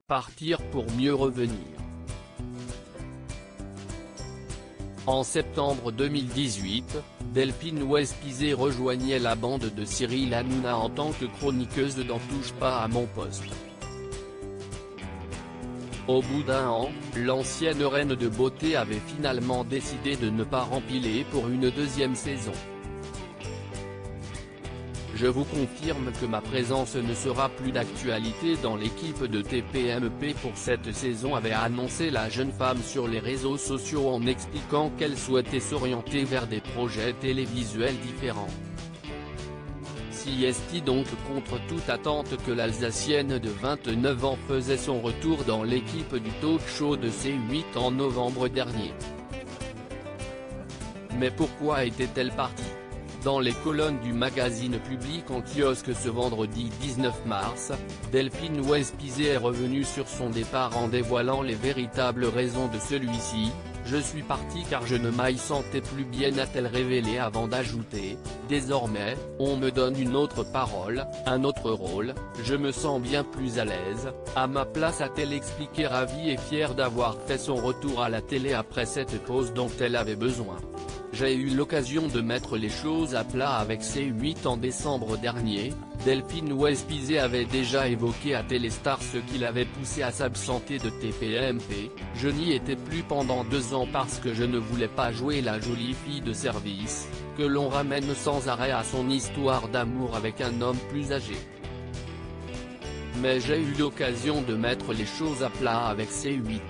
Partir pour mieux revenir. En septembre 2018, Delphine Westphizet rejoignait la bande de Cyril Hanouna en tant que chroniqueuse dans Touche pas à mon poste. Au bout d'un an, l'ancienne reine de beauté avait finalement décidé de ne pas rempiler pour une deuxième saison. Je vous confirme que ma présence ne sera plus d'actualité dans l'équipe de TPMP pour cette saison, avait annoncé la jeune femme sur les réseaux sociaux en expliquant qu'elle souhaitait s'orienter vers des projets télévisuels différents. C'est donc contre toute attente que l'Alsacienne de 29 ans faisait son retour dans l'équipe du talk-show de C8 en novembre dernier. Mais pourquoi était-elle partie ? Dans les colonnes du magazine Public en kiosque ce vendredi 19 mars, Delphine Westphizet est revenue sur son départ en dévoilant les véritables raisons de celui-ci. « Je suis partie car je ne m'y sentais plus bien », a-t-elle révélé avant d'ajouter « Désormais, on me donne une autre parole, un autre rôle, je me sens bien plus à l'aise, à ma place », a-t-elle expliqué, ravie et fière d'avoir fait son retour à la télé après cette pause dont elle avait besoin. J'ai eu l'occasion de mettre les choses à plat avec C8 en décembre dernier. Delphine Westphizet avait déjà évoqué à Téléstar ce qui l'avait poussé à s'absenter de TPMP. « Je n'y étais plus pendant 2 ans parce que je ne voulais pas jouer la jolie fille de service, que l'on ramène sans arrêt à son histoire d'amour avec un homme plus âgé. Mais j'ai eu l'occasion de mettre les choses à plat avec C8.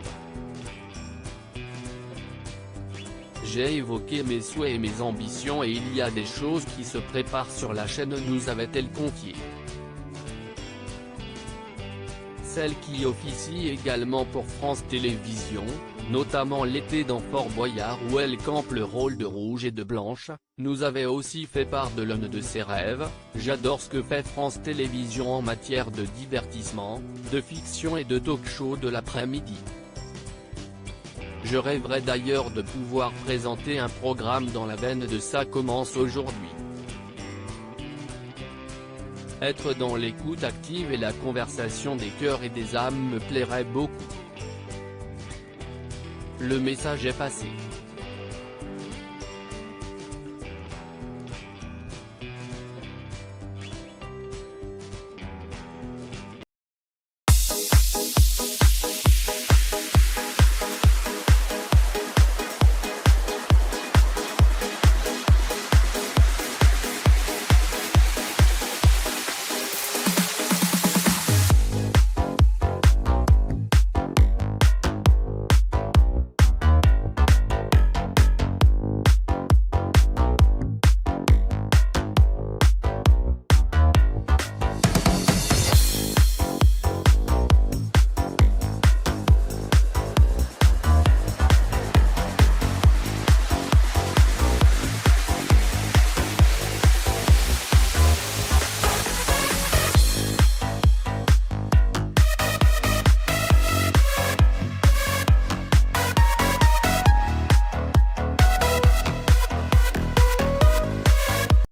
J'ai évoqué mes souhaits et mes ambitions et il y a des choses qui se préparent sur la chaîne », nous avait-elle confié. Celle qui officie également pour France Télévisions, notamment l'été dans Fort Boyard où elle campe le rôle de Rouge et de Blanche, nous avait aussi fait part de l'un de ses rêves. « J'adore ce que fait France Télévisions en matière de divertissement, de fiction et de talk-show de l'après-midi. Je rêverais d'ailleurs de pouvoir présenter un programme dans la veine de Ça commence aujourd'hui. Être dans l'écoute active et la conversation des cœurs et des âmes me plairait beaucoup. Le message est passé.